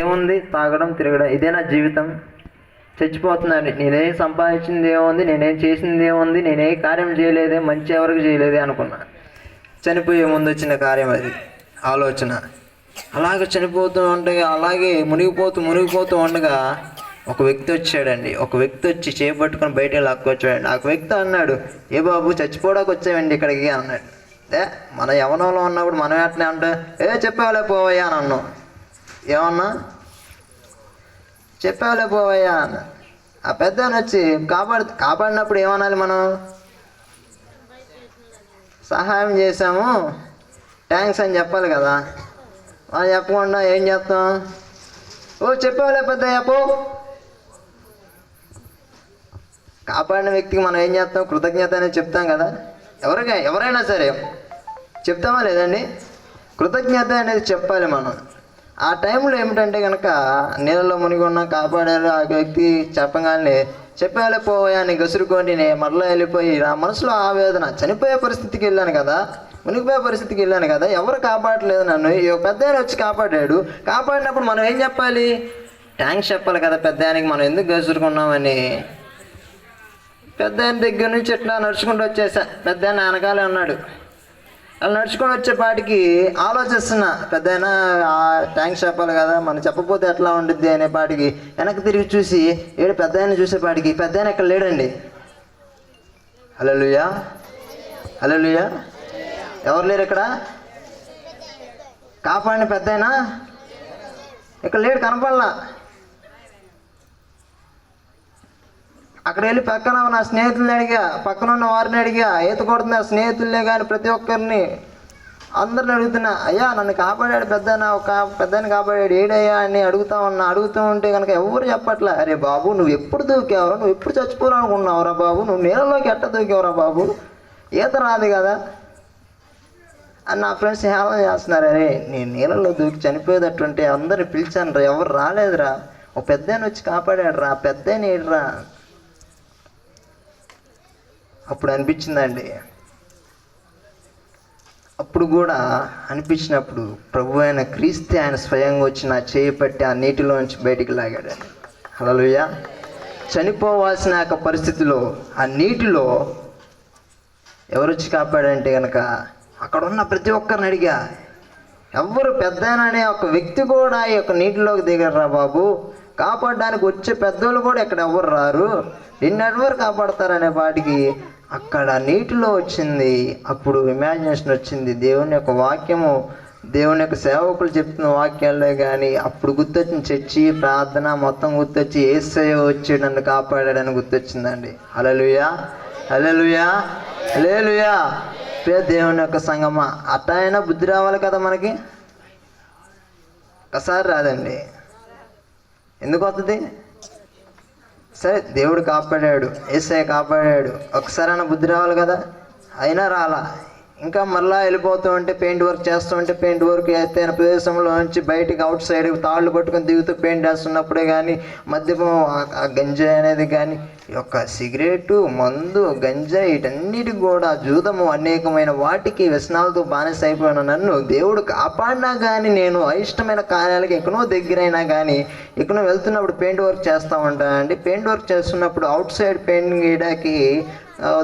ఏముంది? తాగడం, తిరగడం, ఇదే నా జీవితం. చచ్చిపోతున్నాను. నేనేం సంపాదించింది ఏముంది? నేనేం చేసింది ఏముంది? నేనే కార్యం చేయలేదే, మంచి ఎవరికి చేయలేదే అనుకున్నా. చనిపోయే ముందు వచ్చిన కార్యం అది, ఆలోచన. అలాగే చనిపోతూ ఉండగా, అలాగే మునిగిపోతూ ఉండగా ఒక వ్యక్తి వచ్చాడండి. ఒక వ్యక్తి వచ్చి చేపట్టుకొని బయటకు లాక్కొచ్చాడండి. ఆ వ్యక్తి అన్నాడు, ఏ బాబు చచ్చిపోవడానికి వచ్చావండి ఇక్కడికి అన్నాడు. మన యవనంలో ఉన్నప్పుడు మనం ఎట్లా అంటే చెప్పావులే పోవయ్యా అని అన్నాం. ఏమన్నా చెప్పావులే పోవయ్యా అన్న. ఆ పెద్ద వచ్చి కాపాడినప్పుడు ఏమనాలి? మనం సహాయం చేసాము, థ్యాంక్స్ అని చెప్పాలి కదా. మనం చెప్పకుండా ఏం చేస్తాం? చెప్పావులే పెద్దయ్యా పో. కాపాడిన వ్యక్తికి మనం ఏం చేస్తాం? కృతజ్ఞత అనేది చెప్తాం కదా. ఎవరైనా సరే చెప్తామా లేదండి? కృతజ్ఞత అనేది చెప్పాలి మనం. ఆ టైంలో ఏమిటంటే కనుక నీళ్ళలో మునిగి ఉన్నా కాపాడారు. ఆ వ్యక్తి చెప్పగానే చెప్పాలే పోవా అని గసురుకొని మరలా వెళ్ళిపోయి నా మనసులో ఆవేదన. చనిపోయే పరిస్థితికి వెళ్ళాను కదా, మునిగిపోయే పరిస్థితికి వెళ్ళాను కదా, ఎవరు కాపాడలేదు నన్ను. పెద్ద ఆయన వచ్చి కాపాడాడు. కాపాడినప్పుడు మనం ఏం చెప్పాలి? థ్యాంక్స్ చెప్పాలి కదా పెద్ద ఆయనకి. మనం ఎందుకు గసురుకున్నామని పెద్ద ఆయన దగ్గర నుంచి ఎట్లా నడుచుకుంటూ వచ్చేసా. పెద్ద ఆయన వెనకాలే ఉన్నాడు. అలా నడుచుకొని వచ్చేపాటికి ఆలోచిస్తున్నా, పెద్ద అయినా థ్యాంక్స్ చెప్పాలి కదా, మనం చెప్పకపోతే ఎట్లా ఉండిద్ది అనేపాటికి వెనక్కి తిరిగి చూసి పెద్ద ఆయన చూసేపాటికి పెద్ద ఆయన ఇక్కడ లేడండి. హల్లెలూయా, హల్లెలూయా. ఎవరు లేరు ఇక్కడ? కాపాడిన పెద్ద అయినా ఇక్కడ లేడు, కనపడలా. అక్కడ వెళ్ళి పక్కన నా స్నేహితుల్ని అడిగా, పక్కన ఉన్న వారిని అడిగా, ఈత కొడుతున్న స్నేహితుల్నే కానీ ప్రతి ఒక్కరిని అందరిని అడుగుతున్నా, అయ్యా నన్ను కాపాడాడు పెద్దనా, ఒక పెద్దని కాపాడాడు ఏడయ్యా అని అడుగుతూ ఉంటే కనుక ఎవరు చెప్పట్లే. అరే బాబు నువ్వు ఎప్పుడు దూకావురా, నువ్వు ఎప్పుడు చచ్చిపోవాలనుకున్నావురా బాబు, నువ్వు నీళ్ళలోకి ఎట్ట దూకావురా బాబు, ఈత రాదు కదా అని నా ఫ్రెండ్స్ హేళన చేస్తున్నారు. అరే నేను నీళ్ళలో దూకి చనిపోయేటట్టుంటే అందరిని పిలిచాను రా, ఎవరు రాలేదురా, ఒక పెద్ద వచ్చి కాపాడాడు రా, పెద్ద ఏడ్రా. అప్పుడు అనిపించిందండి. అప్పుడు కూడా అనిపించినప్పుడు ప్రభు అయిన క్రీస్తే ఆయన స్వయంగా వచ్చి నా చేయి పట్టి ఆ నీటిలోంచి బయటికి లాగాడండి. హల్లెలూయా. చనిపోవాల్సిన యొక్క పరిస్థితిలో ఆ నీటిలో ఎవరు వచ్చి కాపాడంటే కనుక అక్కడ ఉన్న ప్రతి ఒక్కరిని అడిగా. ఎవరు పెద్దనే ఒక వ్యక్తి కూడా ఈ యొక్క నీటిలోకి దిగరా బాబు, కాపాడడానికి వచ్చే పెద్దోళ్ళు కూడా ఇక్కడ ఎవరు రారు, నిన్నెవరు కాపాడతారనే వాటికి అక్కడ నీటిలో వచ్చింది. అప్పుడు ఇమాజినేషన్ వచ్చింది. దేవుని యొక్క వాక్యము, దేవుని యొక్క సేవకులు చెప్తున్న వాక్యాల్లో కానీ అప్పుడు గుర్తొచ్చింది. చర్చి ప్రార్థన మొత్తం గుర్తొచ్చి యేసయ్య వచ్చి నన్ను కాపాడాడని గుర్తొచ్చిందండి. హల్లెలూయా, హల్లెలూయా, హల్లెలూయా. దేవుని యొక్క సంగమా, అట్ట అయినా బుద్ధి రావాలి కదా మనకి. ఒకసారి రాదండి, ఎందుకు వస్తుంది? సరే దేవుడు కాపాడాడు, యేసయ్య కాపాడాడు, ఒకసారైనా బుద్ధి రావాలి కదా. అయినా రాలా. ఇంకా మళ్ళీ వెళ్ళిపోతూ ఉంటే పెయింట్ వర్క్ చేస్తూ ఉంటే పెయింట్ వర్క్ ఎత్తైన ప్రదేశంలో నుంచి బయటికి అవుట్ సైడ్ తాళ్ళు పట్టుకొని దిగుతూ పెయింట్ వేస్తున్నప్పుడే కానీ మద్యపం, గంజాయి అనేది కానీ, ఈ యొక్క సిగరెటు, మందు, గంజాయి వీటన్నిటికి కూడా జూదము అనేకమైన వాటికి వ్యసనాలతో బానిస అయిపోయిన నన్ను దేవుడు కాపాడినా కానీ నేను అయిష్టమైన కార్యాలకి ఎక్కడో దగ్గరైనా కానీ ఎక్కడో వెళ్తున్నప్పుడు పెయింట్ వర్క్ చేస్తూ ఉంటానండి. పెయింట్ వర్క్ చేస్తున్నప్పుడు అవుట్ సైడ్ పెయింట్ గీయడానికి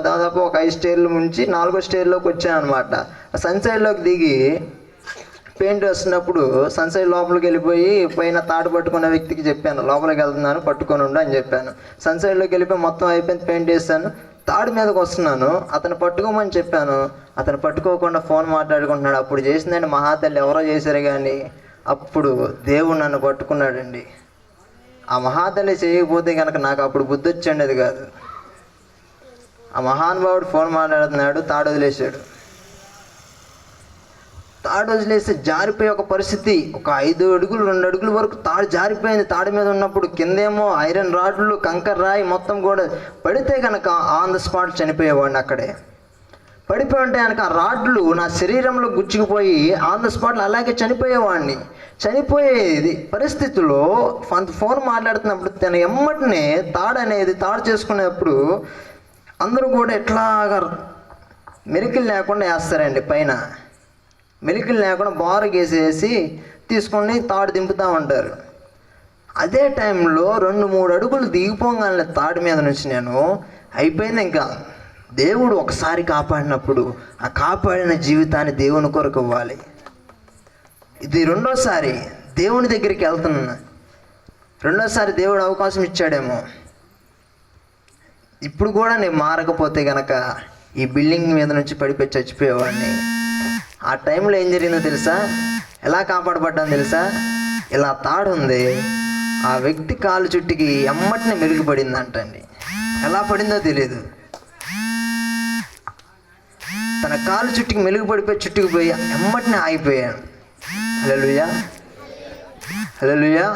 దాదాపు ఒక 5 స్టేర్ల నుంచి 4వ స్టేర్లోకి వచ్చాను అనమాట. సన్సైడ్లోకి దిగి పెయింట్ వేస్తున్నప్పుడు సన్సైడ్ లోపలికి వెళ్ళిపోయి పైన తాడు పట్టుకున్న వ్యక్తికి చెప్పాను, లోపలికి వెళ్తున్నాను పట్టుకొని ఉండు అని చెప్పాను. సన్సైడ్లోకి వెళ్ళిపోయి మొత్తం అయిపోయింది, పెయింట్ వేస్తాను, తాడు మీదకి వస్తున్నాను, అతను పట్టుకోమని చెప్పాను. అతను పట్టుకోకుండా ఫోన్ మాట్లాడుకుంటున్నాడు. అప్పుడు చేసిందండి మహాతల్లి, ఎవరో చేశారు కానీ అప్పుడు దేవుడు నన్ను పట్టుకున్నాడండి. ఆ మహాతల్లి చేయకపోతే కనుక నాకు అప్పుడు బుద్ధి వచ్చండి కాదు. ఆ మహానుభావుడు ఫోన్ మాట్లాడుతున్నాడు, తాడు వదిలేశాడు. తాడు వదిలేసి జారిపోయే ఒక పరిస్థితి. ఒక 5 అడుగులు 2 అడుగుల వరకు తాడు జారిపోయింది. తాడు మీద ఉన్నప్పుడు కిందేమో ఐరన్ రాడ్లు, కంకర రాయి మొత్తం కూడా పడితే కనుక ఆన్ ద స్పాట్ చనిపోయేవాడిని. అక్కడే పడిపోయి ఉంటే కనుక ఆ రాడ్లు నా శరీరంలో గుచ్చుకుపోయి ఆన్ ద స్పాట్లో అలాగే చనిపోయేవాడిని. చనిపోయేది పరిస్థితుల్లో ఫోన్ మాట్లాడుతున్నప్పుడు తన ఎమ్మటినే తాడు చేసుకునేప్పుడు అందరూ కూడా ఎట్లాగా మెలికలు లేకుండా వేస్తారండి. పైన మెలికలు లేకుండా బారు గేసేసి తీసుకొని తాడు దింపుతూ ఉంటారు. అదే టైంలో 2-3 అడుగులు దిగిపోగానే తాడు మీద నుంచి నేను అయిపోయింది. ఇంకా దేవుడు ఒకసారి కాపాడినప్పుడు ఆ కాపాడిన జీవితాన్ని దేవుని కొరకు ఇవ్వాలి. ఇది రెండోసారి దేవుని దగ్గరికి వెళ్తున్నాను. రెండోసారి దేవుడు అవకాశం ఇచ్చాడేమో. ఇప్పుడు కూడా నేను మారకపోతే కనుక ఈ బిల్డింగ్ మీద నుంచి పడిపోయి చచ్చిపోయేవాడిని. ఆ టైంలో ఏం జరిగిందో తెలుసా? ఎలా కాపాడబడ్డాను తెలుసా? ఇలా తాడు ఉంది, ఆ వ్యక్తి కాలు చుట్టుకి ఎమ్మటినే మెరుగుపడిందంటండి. ఎలా పడిందో తెలియదు. తన కాలు చుట్టుకి మెరుగుపడిపోయి చుట్టుకుపోయి ఎమ్మటినే ఆగిపోయాను. హల్లెలూయా, హల్లెలూయా.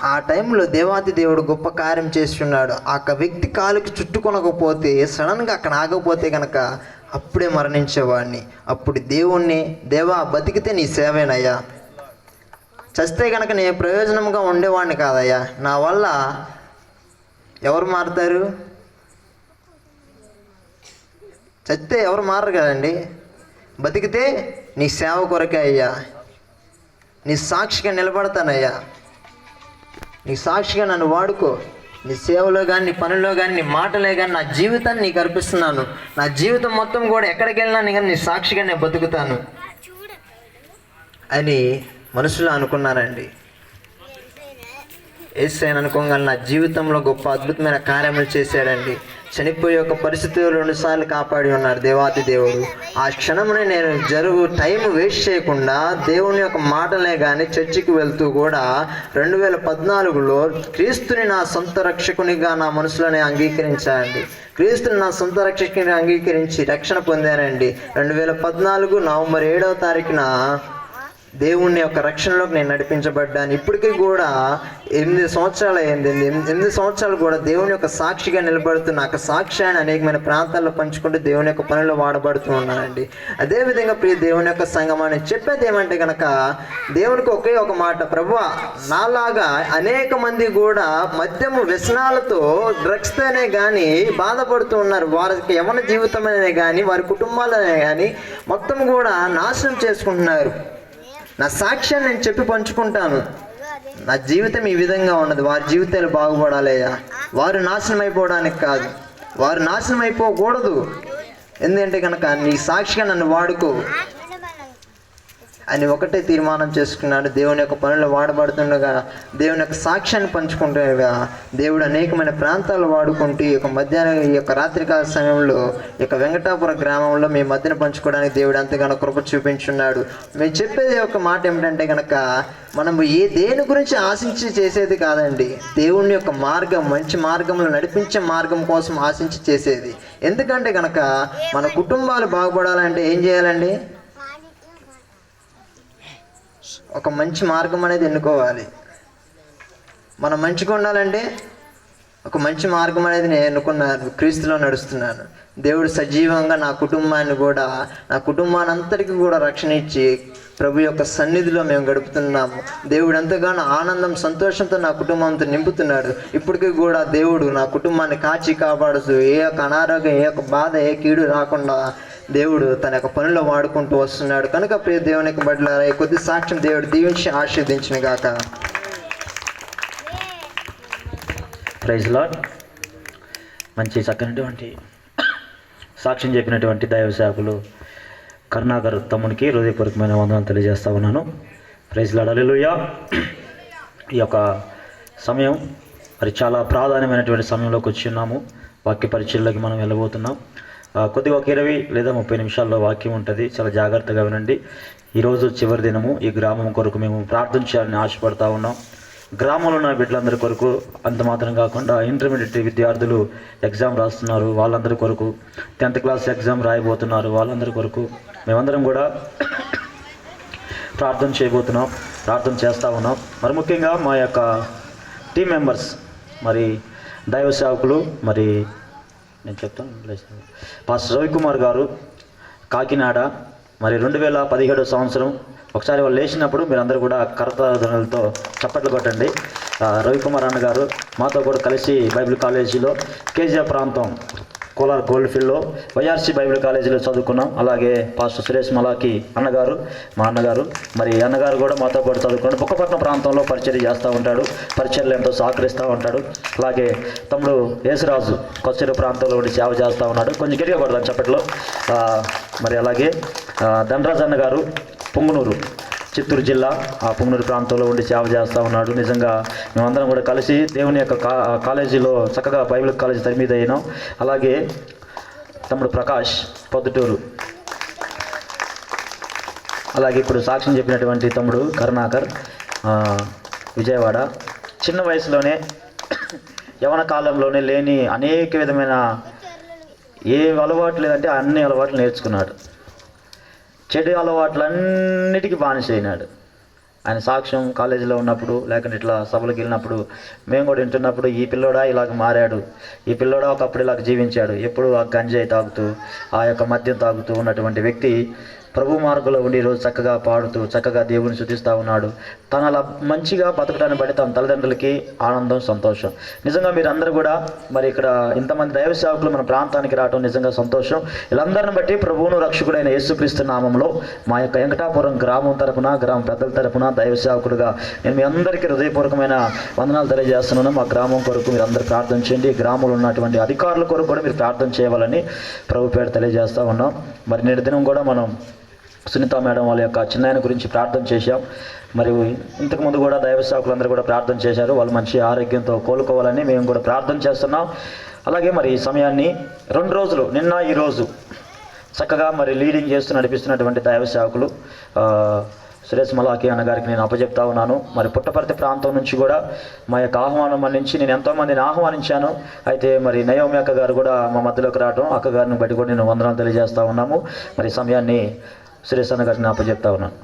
ఆ టైంలో దేవాది దేవుడు గొప్ప కార్యం చేస్తున్నాడు. ఆ వ్యక్తి కాలుకి చుట్టుకొనకపోతే, సడన్గా అక్కడ ఆగకపోతే కనుక అప్పుడే మరణించేవాడిని. అప్పుడు దేవుణ్ణి, దేవా బతికితే నీ సేవేనయ్యా, చస్తే కనుక నేను ప్రయోజనంగా ఉండేవాడిని కాదయ్యా, నా వల్ల ఎవరు మారుతారు? చస్తే ఎవరు మారరు కదండి. బతికితే నీ సేవ కొరకే అయ్యా, నీ సాక్షిగా నిలబడతానయ్యా, నీ సాక్షిగా నన్ను వాడుకో, నీ సేవలో కానీ, నీ పనుల్లో కానీ, నీ మాటలే కానీ, నా జీవితాన్ని నీకు అర్పిస్తున్నాను. నా జీవితం మొత్తం కూడా ఎక్కడికి వెళ్ళినా కానీ నీ సాక్షిగా నేను బతుకుతాను అని మనసులో అనుకున్నానండి. యేసయ్యను అనుకోగానే నా జీవితంలో గొప్ప అద్భుతమైన కార్యములు చేశాడండి. చనిపోయే ఒక పరిస్థితిలో 2 సార్లు కాపాడి ఉన్నారు దేవాతి దేవుడు. ఆ క్షణమునే నేను టైం వేస్ట్ చేయకుండా దేవుని యొక్క మాటలే కానీ చర్చికి వెళ్తూ కూడా 2014లో క్రీస్తుని నా సొంత రక్షకునిగా నా మనసులోనే అంగీకరించానండి. క్రీస్తుని నా సొంత రక్షకునిగా అంగీకరించి రక్షణ పొందానండి. 2014 నవంబర్ 7వ తారీఖున దేవుని యొక్క రక్షణలోకి నేను నడిపించబడ్డాను. ఇప్పటికీ కూడా 8 సంవత్సరాలు అయింది. 8 సంవత్సరాలు కూడా దేవుని యొక్క సాక్షిగా నిలబడుతున్న ఆ సాక్ష్యాన్ని అనేకమైన ప్రాంతాల్లో పంచుకుంటూ దేవుని యొక్క పనుల్లో వాడబడుతూ ఉన్నానండి. అదేవిధంగా ప్రియ దేవుని యొక్క సంగమాన్ని చెప్పేది ఏమంటే కనుక, దేవునికి ఒకే ఒక మాట, ప్రభువా నాలాగా అనేక మంది కూడా మద్యము వ్యసనాలతో, డ్రగ్స్తోనే కానీ బాధపడుతూ ఉన్నారు. వారికి యవ్వన జీవితమనే కానీ, వారి కుటుంబాలనే కానీ మొత్తం కూడా నాశనం చేసుకుంటున్నారు. నా సాక్ష్యాన్ని నేను చెప్పి పంచుకుంటాను. నా జీవితం ఈ విధంగా ఉన్నది, వారి జీవితాలు బాగుపడాలయ్యా, వారు నాశనం అయిపోవడానికి కాదు, వారు నాశనం అయిపోకూడదు. ఎందుకంటే కనుక నీ సాక్షిగా నన్ను వాడుకో అని ఒకటే తీర్మానం చేసుకున్నాడు. దేవుని యొక్క పనులు వాడబడుతుండగా, దేవుని యొక్క సాక్ష్యాన్ని పంచుకుంటుండగా దేవుడు అనేకమైన ప్రాంతాలు వాడుకుంటూ ఈ యొక్క మధ్యాహ్నం, ఈ యొక్క రాత్రికాల సమయంలో ఈ యొక్క వెంకటాపురం గ్రామంలో మీ మధ్యన పంచుకోవడానికి దేవుడు అంతగానో కృప చూపించున్నాడు. మేము చెప్పేది ఒక మాట ఏమిటంటే కనుక, మనము దేని గురించి ఆశించి చేసేది కాదండి, దేవుని యొక్క మార్గం, మంచి మార్గంలో నడిపించే మార్గం కోసం ఆశించి చేసేది. ఎందుకంటే కనుక మన కుటుంబాలు బాగుపడాలంటే ఏం చేయాలండి? ఒక మంచి మార్గం అనేది ఎన్నుకోవాలి. మనం మంచిగా ఉండాలంటే ఒక మంచి మార్గం అనేది నేను ఎన్నుకున్నాను, క్రీస్తులో నడుస్తున్నాను. దేవుడు సజీవంగా నా కుటుంబాన్ని అంతటికీ కూడా రక్షణ ఇచ్చి ప్రభు యొక్క సన్నిధిలో మేము గడుపుతున్నాము. దేవుడు ఎంతగానో ఆనందం, సంతోషంతో నా కుటుంబంతో నింపుతున్నాడు. ఇప్పటికీ కూడా దేవుడు నా కుటుంబాన్ని కాచి కాపాడుతూ ఏ యొక్క అనారోగ్యం, ఏ యొక్క బాధ, ఏ కీడు రాకుండా దేవుడు తన యొక్క పనుల్లో వాడుకుంటూ వస్తున్నాడు. కనుక ప్రియ దేవుని యొక్క బిడ్డలారా, ఈ కొద్ది సాక్ష్యం దేవుడు దీవించి ఆశీర్వదించును గాక. Praise lord. మంచి చక్కనటువంటి సాక్ష్యం చెప్పినటువంటి దైవ సేవకులు కరుణాకర్ తమ్మునికి హృదయపూర్వకమైన వందనాలు తెలియజేస్తా ఉన్నాను. Praise Lord. హల్లెలూయా. ఈ యొక్క సమయం మరి చాలా ప్రాధాన్యమైనటువంటి సమయంలోకి వచ్చి ఉన్నాము. వాక్య పరిచయంలోకి మనం వెళ్ళబోతున్నాం. కొద్దిగా ఒక 20 లేదా 30 నిమిషాల్లో వాక్యం ఉంటుంది. చాలా జాగ్రత్తగా వినండి. ఈరోజు చివరి దినము. ఈ గ్రామం కొరకు మేము ప్రార్థన చేయాలని ఆశపడతా ఉన్నాం. గ్రామంలో ఉన్న బిడ్డలందరి కొరకు, అంత మాత్రం కాకుండా ఇంటర్మీడియట్ విద్యార్థులు ఎగ్జామ్ రాస్తున్నారు, వాళ్ళందరి కొరకు, 10th క్లాస్ ఎగ్జామ్ రాయబోతున్నారు, వాళ్ళందరి కొరకు మేమందరం కూడా ప్రార్థన చేయబోతున్నాం, ప్రార్థన చేస్తూ ఉన్నాం. మరి ముఖ్యంగా మా యొక్క టీం మెంబర్స్, మరి దైవ సేవకులు, మరి నేను చెప్తాను, పాస్టర్ రవికుమార్ గారు కాకినాడ, మరి 2017 సంవత్సరం. ఒకసారి వాళ్ళు లేచినప్పుడు మీరందరూ కూడా కరతాధ్వనులతో చప్పట్లు కొట్టండి. రవికుమార్ అన్న గారు మాతో కూడా కలిసి బైబిల్ కాలేజీలో కేజీఆర్ ప్రాంతం కోలార్ గోల్డ్ ఫీల్డ్లో వైఆర్సీ బైబిల్ కాలేజీలో చదువుకున్నాం. అలాగే పాస్టర్ సురేష్ మలాకి అన్నగారు, మా అన్నగారు, మరి అన్నగారు కూడా మాతో పాటు చదువుకున్నాడు. బుక్కపట్నం ప్రాంతంలో పరిచర్య చేస్తూ ఉంటాడు, పరిచర్యలు ఎంతో సహకరిస్తూ ఉంటాడు. అలాగే తమ్ముడు యేసురాజు కొచ్చేరు ప్రాంతంలో ఉండి సేవ చేస్తూ ఉన్నాడు. కొంచెం గట్టిగా పడదాం చప్పట్లో. మరి అలాగే ధనరాజ్ అన్న గారు పుంగనూరు, చిత్తూరు జిల్లా ఆ పుంగనూరు ప్రాంతంలో ఉండి సేవ చేస్తూ ఉన్నాడు. నిజంగా మేమందరం కూడా కలిసి దేవుని యొక్క కాలేజీలో చక్కగా బైబిల్ కాలేజీ తరిమీద అయినాం. అలాగే తమ్ముడు ప్రకాష్ పొద్దుటూరు, అలాగే ఇప్పుడు సాక్ష్యం చెప్పినటువంటి తమ్ముడు కరుణాకర్ విజయవాడ. చిన్న వయసులోనే యవన కాలంలోనే లేని అనేక విధమైన ఏ అలవాట్లు లేదంటే అన్ని అలవాట్లు నేర్చుకున్నాడు. చెడు అలవాట్లన్నిటికీ బానిస అయినాడు. ఆయన సాక్ష్యం కాలేజీలో ఉన్నప్పుడు లేకుంటే ఇట్లా సభలకు వెళ్ళినప్పుడు మేము కూడా వింటున్నప్పుడు ఈ పిల్లోడా ఇలాగ మారాడు, ఈ పిల్లోడా ఒకప్పుడు ఇలాగ జీవించాడు, ఎప్పుడు ఆ గంజాయి తాగుతూ ఆ యొక్క మద్యం తాగుతూ ఉన్నటువంటి వ్యక్తి ప్రభు మార్గంలో ఉండి ఈరోజు చక్కగా పాడుతూ చక్కగా దేవుని స్తుతిస్తూ ఉన్నాడు. తను అలా మంచిగా బతకడాన్ని బట్టి తన తల్లిదండ్రులకి ఆనందం, సంతోషం. నిజంగా మీరందరూ కూడా మరి ఇక్కడ ఇంతమంది దైవ సేవకులు మన ప్రాంతానికి రావడం నిజంగా సంతోషం. వీళ్ళందరిని బట్టి ప్రభువును రక్షకుడైన యేసుక్రీస్తు నామంలో మా యొక్క వెంకటాపురం గ్రామం తరపున, గ్రామ పెద్దల తరపున దైవ సేవకుడుగా నేను మీ అందరికీ హృదయపూర్వకమైన వందనాలు తెలియజేస్తున్నాను. మా గ్రామం కొరకు మీరు అందరూ ప్రార్థన చేయండి. గ్రామంలో ఉన్నటువంటి అధికారుల కొరకు కూడా మీరు ప్రార్థన చేయవాలని ప్రభు పేరు తెలియజేస్తూ ఉన్నాం. మరి నేటి దినం కూడా మనం సునీత మేడం వాళ్ళ యొక్క చిన్నాయన గురించి ప్రార్థన చేశాం. మరి ఇంతకుముందు కూడా దైవ సేవకులందరూ కూడా ప్రార్థన చేశారు. వాళ్ళు మంచి ఆరోగ్యంతో కోలుకోవాలని మేము కూడా ప్రార్థన చేస్తున్నాం. అలాగే మరి ఈ సమయాన్ని 2 రోజులు, నిన్న ఈరోజు చక్కగా మరి లీడింగ్ చేస్తూ నడిపిస్తున్నటువంటి దైవ సేవకులు సురేష్ మలాకి అన్నగారికి నేను అప్పచెప్తా ఉన్నాను. మరి పుట్టపర్తి ప్రాంతం నుంచి కూడా మా యొక్క ఆహ్వానం మన్నించి నేను ఎంతోమందిని ఆహ్వానించాను. అయితే మరి నయోమి అక్క గారు కూడా మా మధ్యలోకి రావడం, అక్కగారిని బట్టి కూడా నేను వందనాలు తెలియజేస్తూ ఉన్నాము. మరి సమయాన్ని సురేష్ అన్న గారిని అప్పచెప్తా ఉన్నాను.